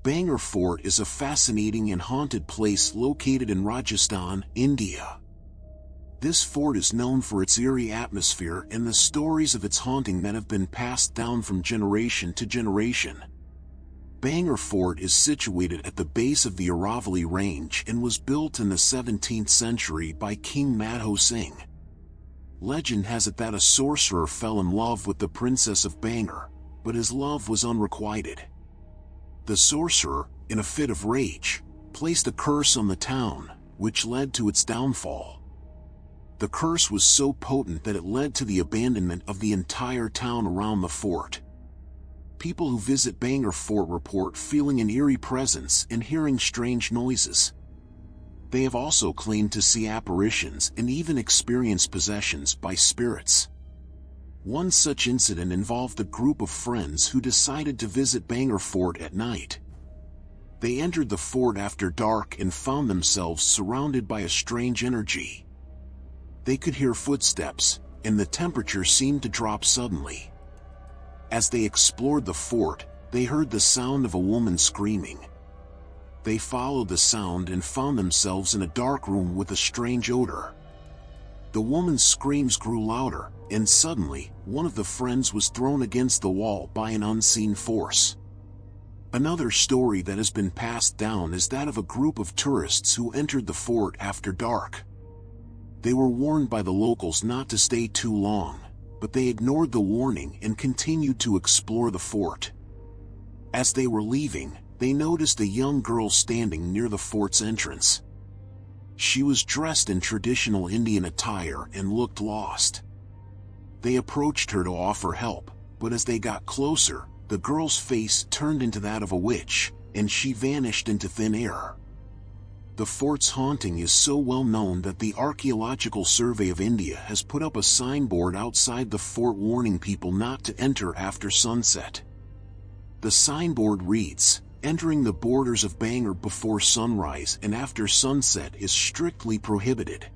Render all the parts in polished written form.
Bangar Fort is a fascinating and haunted place located in Rajasthan, India. This fort is known for its eerie atmosphere and the stories of its haunting that have been passed down from generation to generation. Bangar Fort is situated at the base of the Aravalli Range and was built in the 17th century by King Madho Singh. Legend has it that a sorcerer fell in love with the princess of Bangar, but his love was unrequited. The sorcerer, in a fit of rage, placed a curse on the town, which led to its downfall. The curse was so potent that it led to the abandonment of the entire town around the fort. People who visit Bangar Fort report feeling an eerie presence and hearing strange noises. They have also claimed to see apparitions and even experience possessions by spirits. One such incident involved a group of friends who decided to visit Bangar Fort at night. They entered the fort after dark and found themselves surrounded by a strange energy. They could hear footsteps, and the temperature seemed to drop suddenly. As they explored the fort, they heard the sound of a woman screaming. They followed the sound and found themselves in a dark room with a strange odor. The woman's screams grew louder, and suddenly, one of the friends was thrown against the wall by an unseen force. Another story that has been passed down is that of a group of tourists who entered the fort after dark. They were warned by the locals not to stay too long, but they ignored the warning and continued to explore the fort. As they were leaving, they noticed a young girl standing near the fort's entrance. She was dressed in traditional Indian attire and looked lost. They approached her to offer help, but as they got closer, the girl's face turned into that of a witch, and she vanished into thin air. The fort's haunting is so well known that the Archaeological Survey of India has put up a signboard outside the fort warning people not to enter after sunset. The signboard reads, "Entering the borders of Bangar before sunrise and after sunset is strictly prohibited."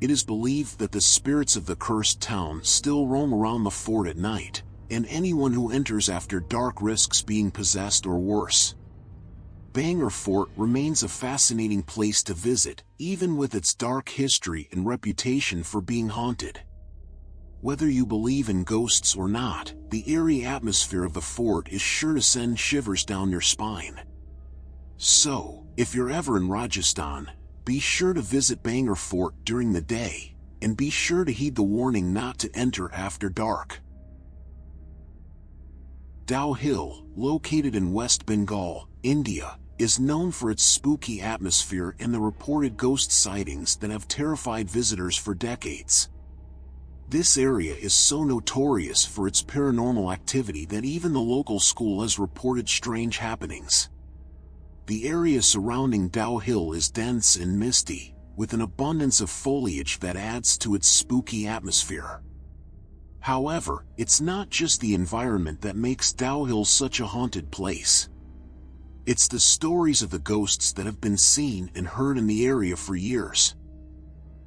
It is believed that the spirits of the cursed town still roam around the fort at night, and anyone who enters after dark risks being possessed or worse. Bangar Fort remains a fascinating place to visit, even with its dark history and reputation for being haunted. Whether you believe in ghosts or not, the eerie atmosphere of the fort is sure to send shivers down your spine. So, if you're ever in Rajasthan, be sure to visit Bangar Fort during the day, and be sure to heed the warning not to enter after dark. Dow Hill, located in West Bengal, India, is known for its spooky atmosphere and the reported ghost sightings that have terrified visitors for decades. This area is so notorious for its paranormal activity that even the local school has reported strange happenings. The area surrounding Dow Hill is dense and misty, with an abundance of foliage that adds to its spooky atmosphere. However, it's not just the environment that makes Dow Hill such a haunted place. It's the stories of the ghosts that have been seen and heard in the area for years.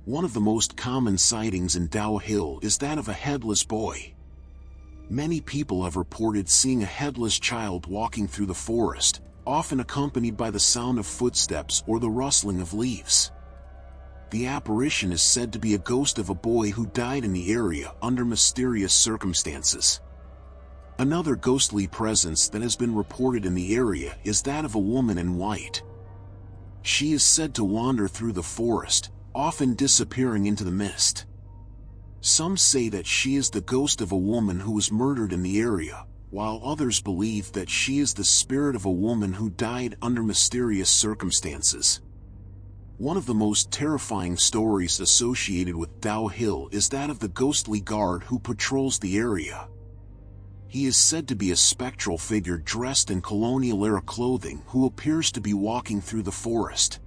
One of the most common sightings in Dow Hill is that of a headless boy. Many people have reported seeing a headless child walking through the forest, often accompanied by the sound of footsteps or the rustling of leaves. The apparition is said to be a ghost of a boy who died in the area under mysterious circumstances. Another ghostly presence that has been reported in the area is that of a woman in white. She is said to wander through the forest, often disappearing into the mist. Some say that she is the ghost of a woman who was murdered in the area, while others believe that she is the spirit of a woman who died under mysterious circumstances. One of the most terrifying stories associated with Dow Hill is that of the ghostly guard who patrols the area. He is said to be a spectral figure dressed in colonial-era clothing who appears to be walking through the forest.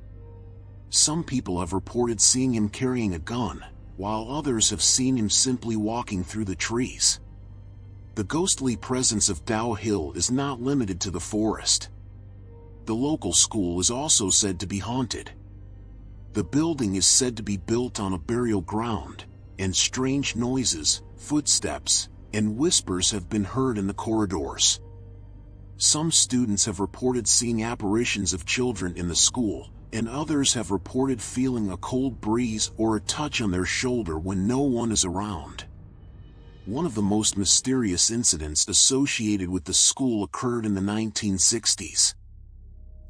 Some people have reported seeing him carrying a gun, while others have seen him simply walking through the trees. The ghostly presence of Dow Hill is not limited to the forest. The local school is also said to be haunted. The building is said to be built on a burial ground, and strange noises, footsteps, and whispers have been heard in the corridors. Some students have reported seeing apparitions of children in the school, and others have reported feeling a cold breeze or a touch on their shoulder when no one is around. One of the most mysterious incidents associated with the school occurred in the 1960s.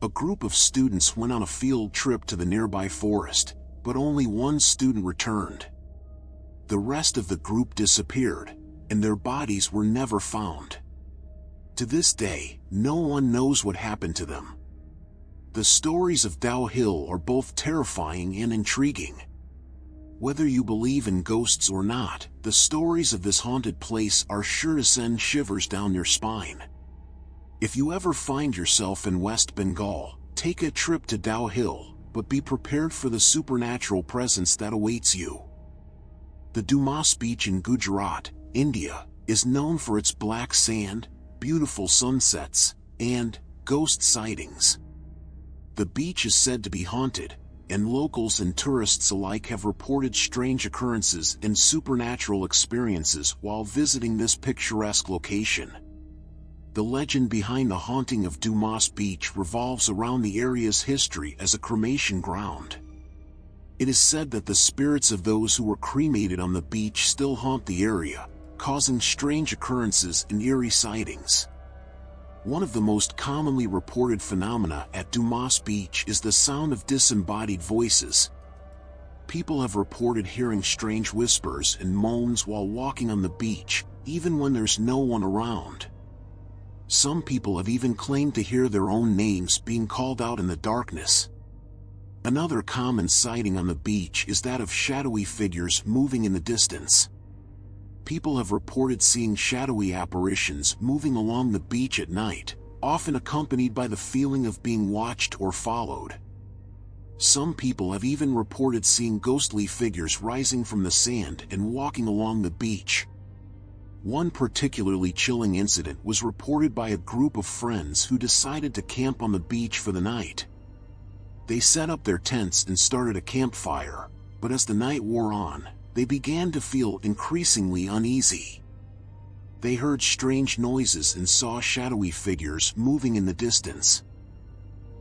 A group of students went on a field trip to the nearby forest, but only one student returned. The rest of the group disappeared, and their bodies were never found. To this day, no one knows what happened to them. The stories of Dow Hill are both terrifying and intriguing. Whether you believe in ghosts or not, the stories of this haunted place are sure to send shivers down your spine. If you ever find yourself in West Bengal, take a trip to Dow Hill, but be prepared for the supernatural presence that awaits you. The Dumas Beach in Gujarat, India, is known for its black sand, beautiful sunsets, and ghost sightings. The beach is said to be haunted, and locals and tourists alike have reported strange occurrences and supernatural experiences while visiting this picturesque location. The legend behind the haunting of Dumas Beach revolves around the area's history as a cremation ground. It is said that the spirits of those who were cremated on the beach still haunt the area, causing strange occurrences and eerie sightings. One of the most commonly reported phenomena at Dumas Beach is the sound of disembodied voices. People have reported hearing strange whispers and moans while walking on the beach, even when there's no one around. Some people have even claimed to hear their own names being called out in the darkness. Another common sighting on the beach is that of shadowy figures moving in the distance. People have reported seeing shadowy apparitions moving along the beach at night, often accompanied by the feeling of being watched or followed. Some people have even reported seeing ghostly figures rising from the sand and walking along the beach. One particularly chilling incident was reported by a group of friends who decided to camp on the beach for the night. They set up their tents and started a campfire, but as the night wore on, they began to feel increasingly uneasy. They heard strange noises and saw shadowy figures moving in the distance.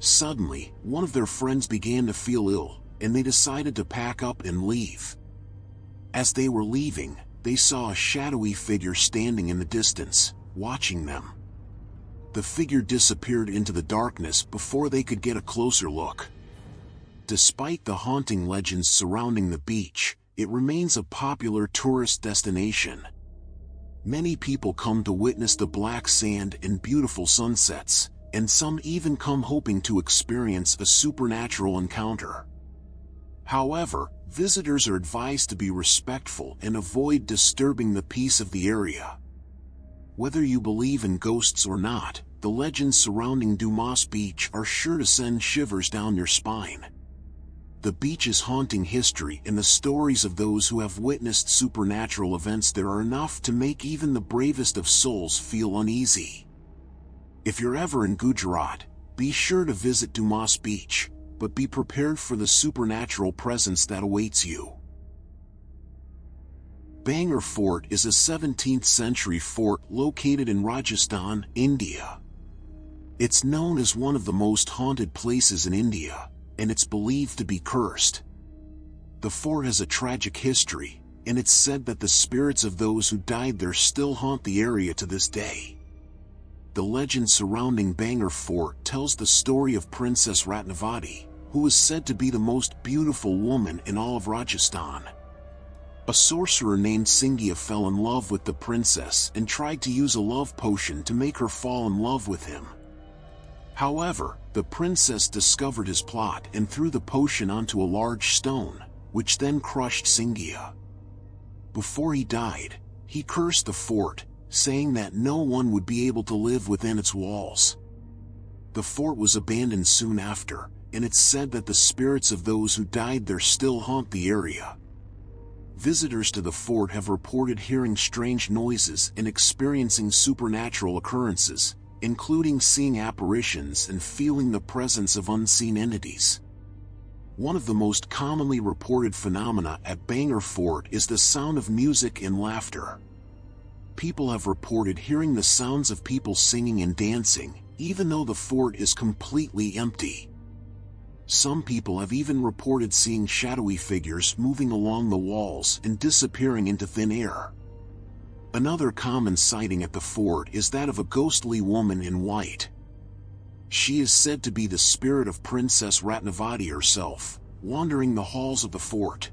Suddenly, one of their friends began to feel ill, and they decided to pack up and leave. As they were leaving, they saw a shadowy figure standing in the distance, watching them. The figure disappeared into the darkness before they could get a closer look. Despite the haunting legends surrounding the beach, it remains a popular tourist destination. Many people come to witness the black sand and beautiful sunsets, and some even come hoping to experience a supernatural encounter. However, visitors are advised to be respectful and avoid disturbing the peace of the area. Whether you believe in ghosts or not, the legends surrounding Dumas Beach are sure to send shivers down your spine. The beach's haunting history and the stories of those who have witnessed supernatural events there are enough to make even the bravest of souls feel uneasy. If you're ever in Gujarat, be sure to visit Dumas Beach, but be prepared for the supernatural presence that awaits you. Bangar Fort is a 17th-century fort located in Rajasthan, India. It's known as one of the most haunted places in India, and it's believed to be cursed. The fort has a tragic history, and it's said that the spirits of those who died there still haunt the area to this day. The legend surrounding Bangar Fort tells the story of Princess Ratnavati, who is said to be the most beautiful woman in all of Rajasthan. A sorcerer named Singhiya fell in love with the princess and tried to use a love potion to make her fall in love with him. However, the princess discovered his plot and threw the potion onto a large stone, which then crushed Singhiya. Before he died, he cursed the fort, saying that no one would be able to live within its walls. The fort was abandoned soon after, and it's said that the spirits of those who died there still haunt the area. Visitors to the fort have reported hearing strange noises and experiencing supernatural occurrences, including seeing apparitions and feeling the presence of unseen entities. One of the most commonly reported phenomena at Bangar Fort is the sound of music and laughter. people have reported hearing the sounds of people singing and dancing, even though the fort is completely empty. Some people have even reported seeing shadowy figures moving along the walls and disappearing into thin air. Another common sighting at the fort is that of a ghostly woman in white. She is said to be the spirit of Princess Ratnavati herself, wandering the halls of the fort.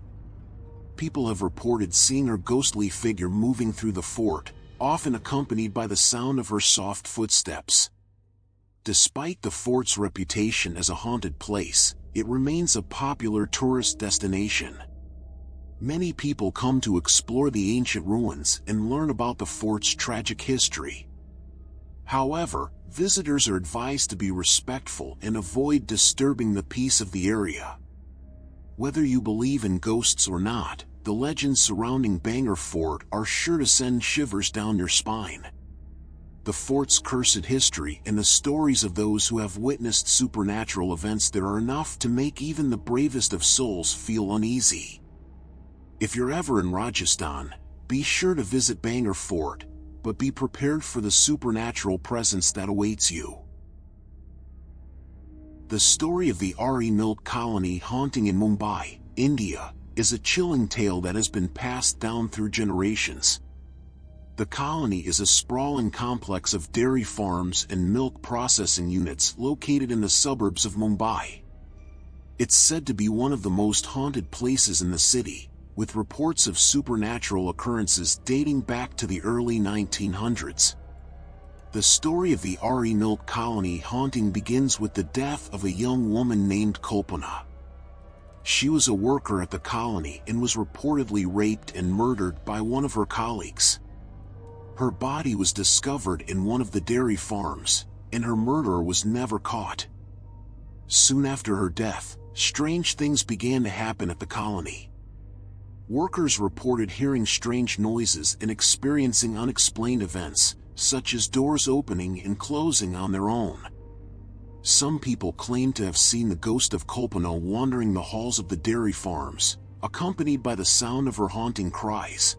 People have reported seeing her ghostly figure moving through the fort, often accompanied by the sound of her soft footsteps. Despite the fort's reputation as a haunted place, it remains a popular tourist destination. Many people come to explore the ancient ruins and learn about the fort's tragic history. However, visitors are advised to be respectful and avoid disturbing the peace of the area. Whether you believe in ghosts or not, the legends surrounding Bangar Fort are sure to send shivers down your spine. The fort's cursed history and the stories of those who have witnessed supernatural events there are enough to make even the bravest of souls feel uneasy. If you're ever in Rajasthan, be sure to visit Bangar Fort, but be prepared for the supernatural presence that awaits you. The story of the Ari Milk Colony haunting in Mumbai, India, is a chilling tale that has been passed down through generations. The colony is a sprawling complex of dairy farms and milk processing units located in the suburbs of Mumbai. It's said to be one of the most haunted places in the city, with reports of supernatural occurrences dating back to the early 1900s. The story of the Ari Milk Colony haunting begins with the death of a young woman named Kalpana. She was a worker at the colony and was reportedly raped and murdered by one of her colleagues. Her body was discovered in one of the dairy farms, and her murderer was never caught. Soon after her death, strange things began to happen at the colony. Workers reported hearing strange noises and experiencing unexplained events, such as doors opening and closing on their own. Some people claim to have seen the ghost of Kalpana wandering the halls of the dairy farms, accompanied by the sound of her haunting cries.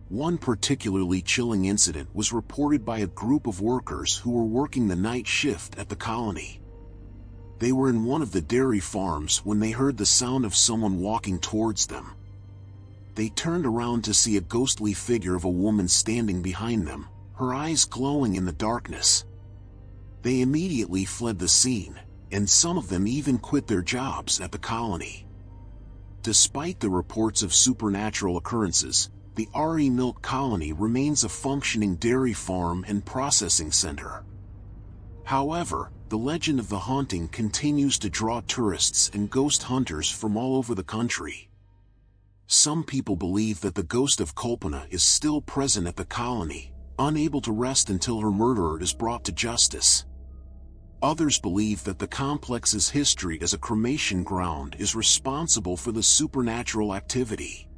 One particularly chilling incident was reported by a group of workers who were working the night shift at the colony. They were in one of the dairy farms when they heard the sound of someone walking towards them. They turned around to see a ghostly figure of a woman standing behind them, her eyes glowing in the darkness. They immediately fled the scene, and some of them even quit their jobs at the colony. Despite the reports of supernatural occurrences, the Ari Milk Colony remains a functioning dairy farm and processing center. However, the legend of the haunting continues to draw tourists and ghost hunters from all over the country. Some people believe that the ghost of Kalpana is still present at the colony, unable to rest until her murderer is brought to justice. Others believe that the complex's history as a cremation ground is responsible for the supernatural activity.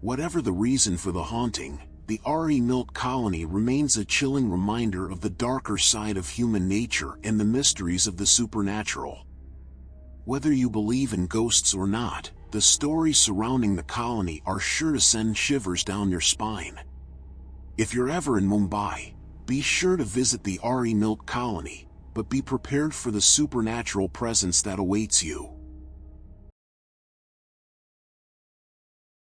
Whatever the reason for the haunting, the Ari Milk Colony remains a chilling reminder of the darker side of human nature and the mysteries of the supernatural. Whether you believe in ghosts or not, the stories surrounding the colony are sure to send shivers down your spine. If you're ever in Mumbai, be sure to visit the Ari Milk Colony, but be prepared for the supernatural presence that awaits you.